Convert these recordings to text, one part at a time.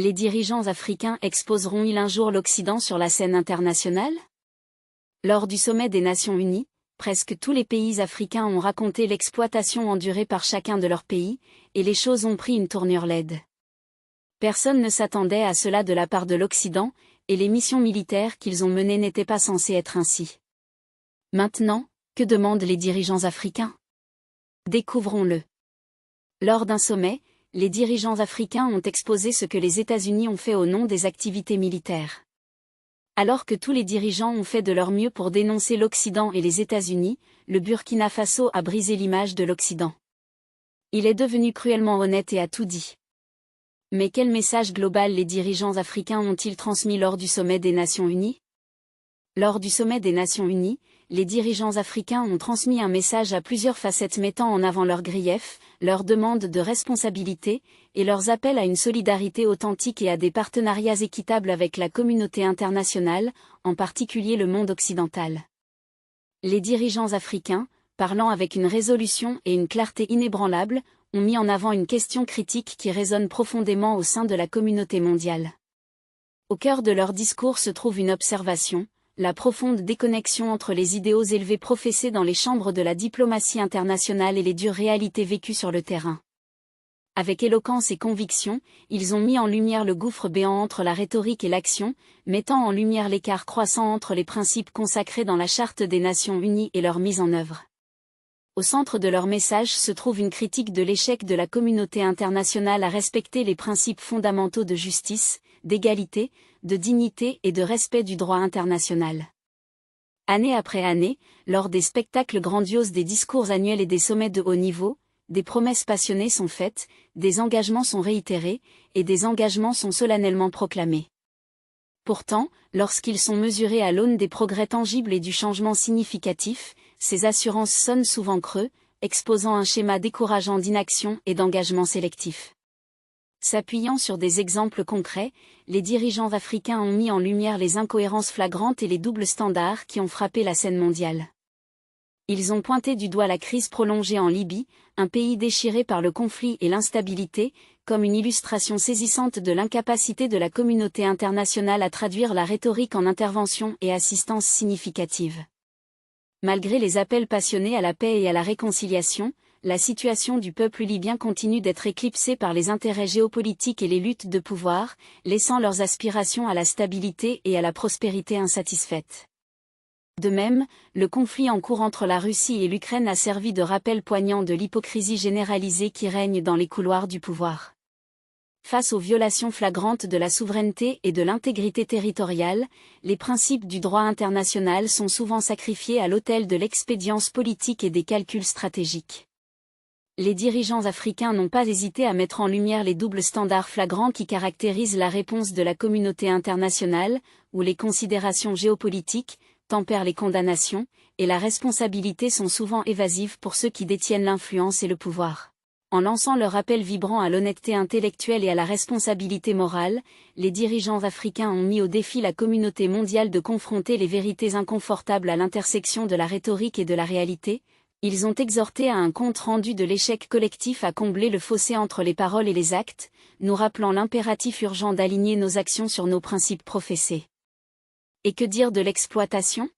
Les dirigeants africains exposeront-ils un jour l'Occident sur la scène internationale? Lors du sommet des Nations Unies, presque tous les pays africains ont raconté l'exploitation endurée par chacun de leurs pays, et les choses ont pris une tournure laide. Personne ne s'attendait à cela de la part de l'Occident, et les missions militaires qu'ils ont menées n'étaient pas censées être ainsi. Maintenant, que demandent les dirigeants africains? Découvrons-le. Lors d'un sommet, les dirigeants africains ont exposé ce que les États-Unis ont fait au nom des activités militaires. Alors que tous les dirigeants ont fait de leur mieux pour dénoncer l'Occident et les États-Unis, le Burkina Faso a brisé l'image de l'Occident. Il est devenu cruellement honnête et a tout dit. Mais quel message global les dirigeants africains ont-ils transmis lors du sommet des Nations Unies? Lors du sommet des Nations Unies, les dirigeants africains ont transmis un message à plusieurs facettes mettant en avant leurs griefs, leurs demandes de responsabilité, et leurs appels à une solidarité authentique et à des partenariats équitables avec la communauté internationale, en particulier le monde occidental. Les dirigeants africains, parlant avec une résolution et une clarté inébranlables, ont mis en avant une question critique qui résonne profondément au sein de la communauté mondiale. Au cœur de leur discours se trouve une observation: la profonde déconnexion entre les idéaux élevés professés dans les chambres de la diplomatie internationale et les dures réalités vécues sur le terrain. Avec éloquence et conviction, ils ont mis en lumière le gouffre béant entre la rhétorique et l'action, mettant en lumière l'écart croissant entre les principes consacrés dans la Charte des Nations Unies et leur mise en œuvre. Au centre de leur message se trouve une critique de l'échec de la communauté internationale à respecter les principes fondamentaux de justice, d'égalité, de dignité et de respect du droit international. Année après année, lors des spectacles grandioses des discours annuels et des sommets de haut niveau, des promesses passionnées sont faites, des engagements sont réitérés, et des engagements sont solennellement proclamés. Pourtant, lorsqu'ils sont mesurés à l'aune des progrès tangibles et du changement significatif, ces assurances sonnent souvent creux, exposant un schéma décourageant d'inaction et d'engagement sélectif. S'appuyant sur des exemples concrets, les dirigeants africains ont mis en lumière les incohérences flagrantes et les doubles standards qui ont frappé la scène mondiale. Ils ont pointé du doigt la crise prolongée en Libye, un pays déchiré par le conflit et l'instabilité, comme une illustration saisissante de l'incapacité de la communauté internationale à traduire la rhétorique en intervention et assistance significative. Malgré les appels passionnés à la paix et à la réconciliation, la situation du peuple libyen continue d'être éclipsée par les intérêts géopolitiques et les luttes de pouvoir, laissant leurs aspirations à la stabilité et à la prospérité insatisfaites. De même, le conflit en cours entre la Russie et l'Ukraine a servi de rappel poignant de l'hypocrisie généralisée qui règne dans les couloirs du pouvoir. Face aux violations flagrantes de la souveraineté et de l'intégrité territoriale, les principes du droit international sont souvent sacrifiés à l'autel de l'expédience politique et des calculs stratégiques. Les dirigeants africains n'ont pas hésité à mettre en lumière les doubles standards flagrants qui caractérisent la réponse de la communauté internationale, où les considérations géopolitiques tempèrent les condamnations, et la responsabilité sont souvent évasives pour ceux qui détiennent l'influence et le pouvoir. En lançant leur appel vibrant à l'honnêteté intellectuelle et à la responsabilité morale, les dirigeants africains ont mis au défi la communauté mondiale de confronter les vérités inconfortables à l'intersection de la rhétorique et de la réalité. Ils ont exhorté à un compte-rendu de l'échec collectif à combler le fossé entre les paroles et les actes, nous rappelant l'impératif urgent d'aligner nos actions sur nos principes professés. Et que dire de l'exploitation?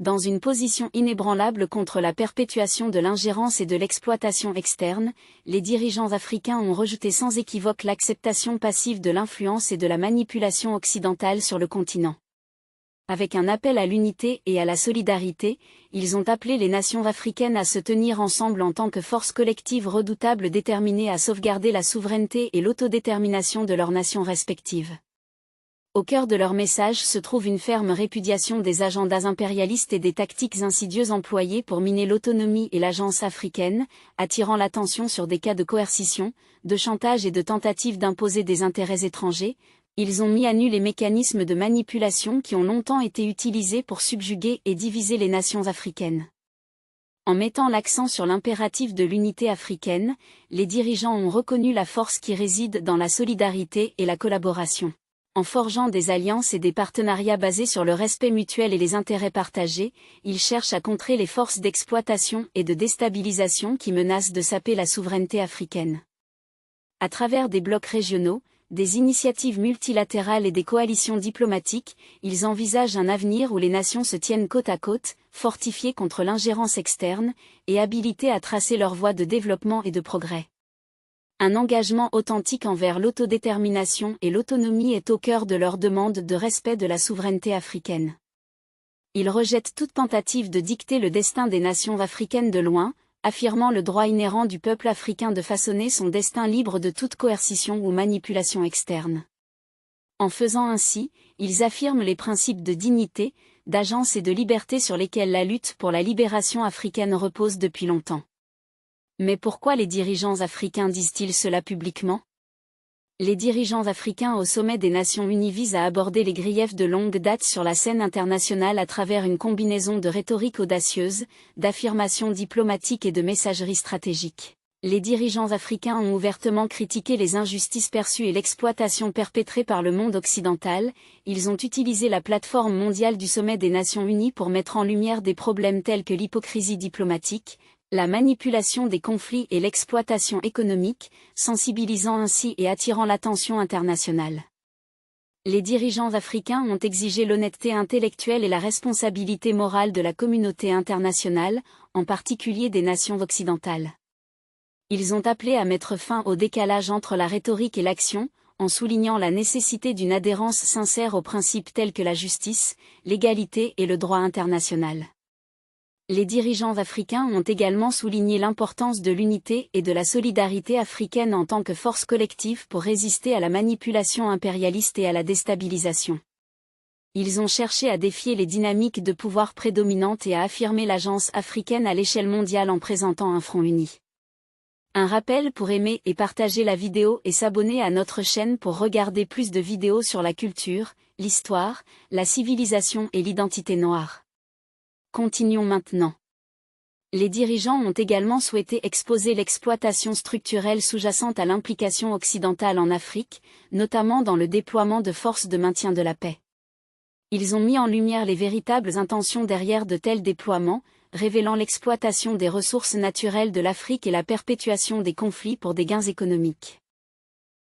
Dans une position inébranlable contre la perpétuation de l'ingérence et de l'exploitation externe, les dirigeants africains ont rejeté sans équivoque l'acceptation passive de l'influence et de la manipulation occidentale sur le continent. Avec un appel à l'unité et à la solidarité, ils ont appelé les nations africaines à se tenir ensemble en tant que force collective redoutable déterminée à sauvegarder la souveraineté et l'autodétermination de leurs nations respectives. Au cœur de leur message se trouve une ferme répudiation des agendas impérialistes et des tactiques insidieuses employées pour miner l'autonomie et l'agence africaine, attirant l'attention sur des cas de coercition, de chantage et de tentatives d'imposer des intérêts étrangers. Ils ont mis à nu les mécanismes de manipulation qui ont longtemps été utilisés pour subjuguer et diviser les nations africaines. En mettant l'accent sur l'impératif de l'unité africaine, les dirigeants ont reconnu la force qui réside dans la solidarité et la collaboration. En forgeant des alliances et des partenariats basés sur le respect mutuel et les intérêts partagés, ils cherchent à contrer les forces d'exploitation et de déstabilisation qui menacent de saper la souveraineté africaine. À travers des blocs régionaux, des initiatives multilatérales et des coalitions diplomatiques, ils envisagent un avenir où les nations se tiennent côte à côte, fortifiées contre l'ingérence externe, et habilitées à tracer leur voie de développement et de progrès. Un engagement authentique envers l'autodétermination et l'autonomie est au cœur de leur demande de respect de la souveraineté africaine. Ils rejettent toute tentative de dicter le destin des nations africaines de loin, affirmant le droit inhérent du peuple africain de façonner son destin libre de toute coercition ou manipulation externe. En faisant ainsi, ils affirment les principes de dignité, d'agence et de liberté sur lesquels la lutte pour la libération africaine repose depuis longtemps. Mais pourquoi les dirigeants africains disent-ils cela publiquement ? Les dirigeants africains au sommet des Nations Unies visent à aborder les griefs de longue date sur la scène internationale à travers une combinaison de rhétorique audacieuse, d'affirmations diplomatiques et de messagerie stratégique. Les dirigeants africains ont ouvertement critiqué les injustices perçues et l'exploitation perpétrée par le monde occidental. Ils ont utilisé la plateforme mondiale du sommet des Nations Unies pour mettre en lumière des problèmes tels que l'hypocrisie diplomatique, la manipulation des conflits et l'exploitation économique, sensibilisant ainsi et attirant l'attention internationale. Les dirigeants africains ont exigé l'honnêteté intellectuelle et la responsabilité morale de la communauté internationale, en particulier des nations occidentales. Ils ont appelé à mettre fin au décalage entre la rhétorique et l'action, en soulignant la nécessité d'une adhérence sincère aux principes tels que la justice, l'égalité et le droit international. Les dirigeants africains ont également souligné l'importance de l'unité et de la solidarité africaine en tant que force collective pour résister à la manipulation impérialiste et à la déstabilisation. Ils ont cherché à défier les dynamiques de pouvoir prédominantes et à affirmer l'agence africaine à l'échelle mondiale en présentant un front uni. Un rappel pour aimer et partager la vidéo et s'abonner à notre chaîne pour regarder plus de vidéos sur la culture, l'histoire, la civilisation et l'identité noire. Continuons maintenant. Les dirigeants ont également souhaité exposer l'exploitation structurelle sous-jacente à l'implication occidentale en Afrique, notamment dans le déploiement de forces de maintien de la paix. Ils ont mis en lumière les véritables intentions derrière de tels déploiements, révélant l'exploitation des ressources naturelles de l'Afrique et la perpétuation des conflits pour des gains économiques.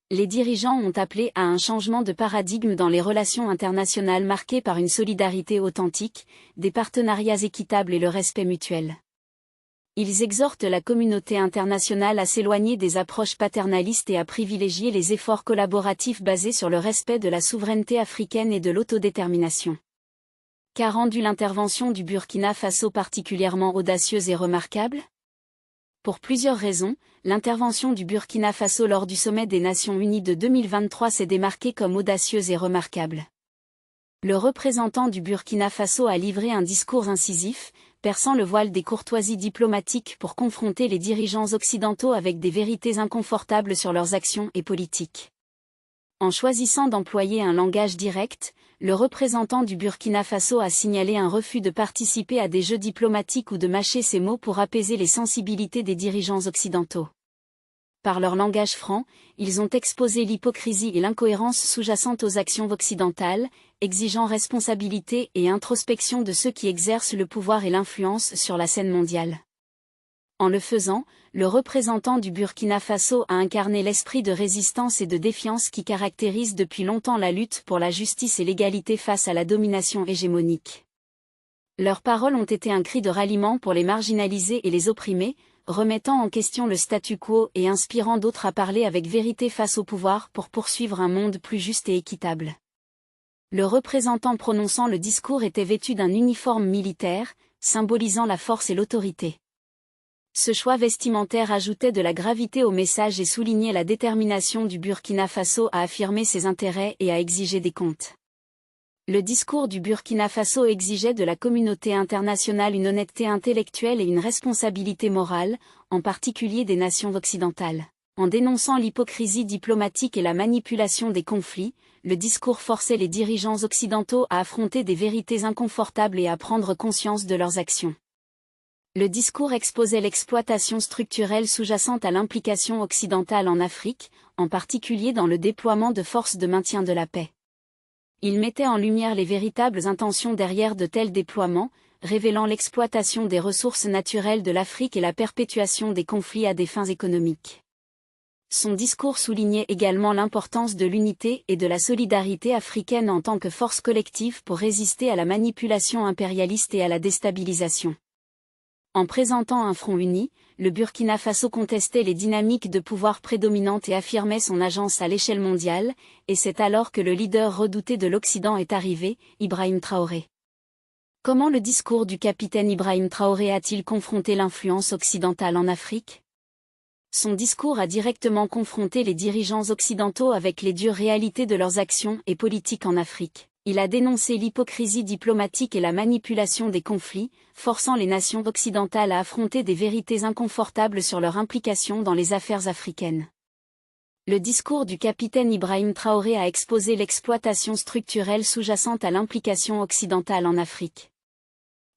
Les dirigeants ont appelé à un changement de paradigme dans les relations internationales marquées par une solidarité authentique, des partenariats équitables et le respect mutuel. Ils exhortent la communauté internationale à s'éloigner des approches paternalistes et à privilégier les efforts collaboratifs basés sur le respect de la souveraineté africaine et de l'autodétermination. Qu'a rendu l'intervention du Burkina Faso particulièrement audacieuse et remarquable ? Pour plusieurs raisons, l'intervention du Burkina Faso lors du sommet des Nations Unies de 2023 s'est démarquée comme audacieuse et remarquable. Le représentant du Burkina Faso a livré un discours incisif, perçant le voile des courtoisies diplomatiques pour confronter les dirigeants occidentaux avec des vérités inconfortables sur leurs actions et politiques. En choisissant d'employer un langage direct, le représentant du Burkina Faso a signalé un refus de participer à des jeux diplomatiques ou de mâcher ses mots pour apaiser les sensibilités des dirigeants occidentaux. Par leur langage franc, ils ont exposé l'hypocrisie et l'incohérence sous-jacentes aux actions occidentales, exigeant responsabilité et introspection de ceux qui exercent le pouvoir et l'influence sur la scène mondiale. En le faisant, le représentant du Burkina Faso a incarné l'esprit de résistance et de défiance qui caractérise depuis longtemps la lutte pour la justice et l'égalité face à la domination hégémonique. Leurs paroles ont été un cri de ralliement pour les marginalisés et les opprimés, remettant en question le statu quo et inspirant d'autres à parler avec vérité face au pouvoir pour poursuivre un monde plus juste et équitable. Le représentant prononçant le discours était vêtu d'un uniforme militaire, symbolisant la force et l'autorité. Ce choix vestimentaire ajoutait de la gravité au message et soulignait la détermination du Burkina Faso à affirmer ses intérêts et à exiger des comptes. Le discours du Burkina Faso exigeait de la communauté internationale une honnêteté intellectuelle et une responsabilité morale, en particulier des nations occidentales. En dénonçant l'hypocrisie diplomatique et la manipulation des conflits, le discours forçait les dirigeants occidentaux à affronter des vérités inconfortables et à prendre conscience de leurs actions. Le discours exposait l'exploitation structurelle sous-jacente à l'implication occidentale en Afrique, en particulier dans le déploiement de forces de maintien de la paix. Il mettait en lumière les véritables intentions derrière de tels déploiements, révélant l'exploitation des ressources naturelles de l'Afrique et la perpétuation des conflits à des fins économiques. Son discours soulignait également l'importance de l'unité et de la solidarité africaine en tant que force collective pour résister à la manipulation impérialiste et à la déstabilisation. En présentant un front uni, le Burkina Faso contestait les dynamiques de pouvoir prédominantes et affirmait son agence à l'échelle mondiale, et c'est alors que le leader redouté de l'Occident est arrivé, Ibrahim Traoré. Comment le discours du capitaine Ibrahim Traoré a-t-il confronté l'influence occidentale en Afrique ? Son discours a directement confronté les dirigeants occidentaux avec les dures réalités de leurs actions et politiques en Afrique. Il a dénoncé l'hypocrisie diplomatique et la manipulation des conflits, forçant les nations occidentales à affronter des vérités inconfortables sur leur implication dans les affaires africaines. Le discours du capitaine Ibrahim Traoré a exposé l'exploitation structurelle sous-jacente à l'implication occidentale en Afrique.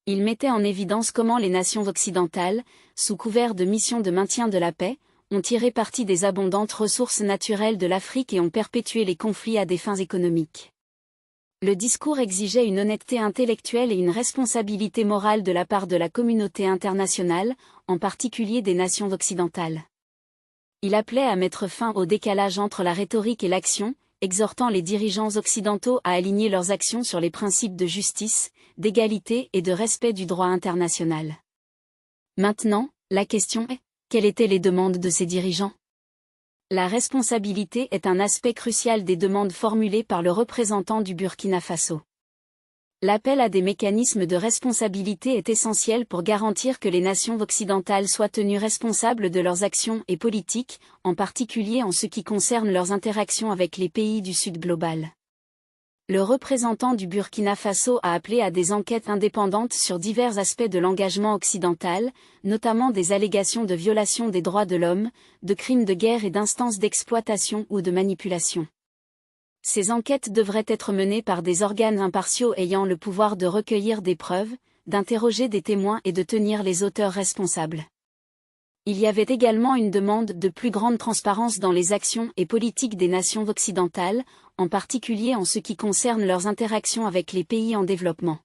Il mettait en évidence comment les nations occidentales, sous couvert de missions de maintien de la paix, ont tiré parti des abondantes ressources naturelles de l'Afrique et ont perpétué les conflits à des fins économiques. Le discours exigeait une honnêteté intellectuelle et une responsabilité morale de la part de la communauté internationale, en particulier des nations occidentales. Il appelait à mettre fin au décalage entre la rhétorique et l'action, exhortant les dirigeants occidentaux à aligner leurs actions sur les principes de justice, d'égalité et de respect du droit international. Maintenant, la question est, quelles étaient les demandes de ces dirigeants ? La responsabilité est un aspect crucial des demandes formulées par le représentant du Burkina Faso. L'appel à des mécanismes de responsabilité est essentiel pour garantir que les nations occidentales soient tenues responsables de leurs actions et politiques, en particulier en ce qui concerne leurs interactions avec les pays du Sud global. Le représentant du Burkina Faso a appelé à des enquêtes indépendantes sur divers aspects de l'engagement occidental, notamment des allégations de violation des droits de l'homme, de crimes de guerre et d'instances d'exploitation ou de manipulation. Ces enquêtes devraient être menées par des organes impartiaux ayant le pouvoir de recueillir des preuves, d'interroger des témoins et de tenir les auteurs responsables. Il y avait également une demande de plus grande transparence dans les actions et politiques des nations occidentales, en particulier en ce qui concerne leurs interactions avec les pays en développement.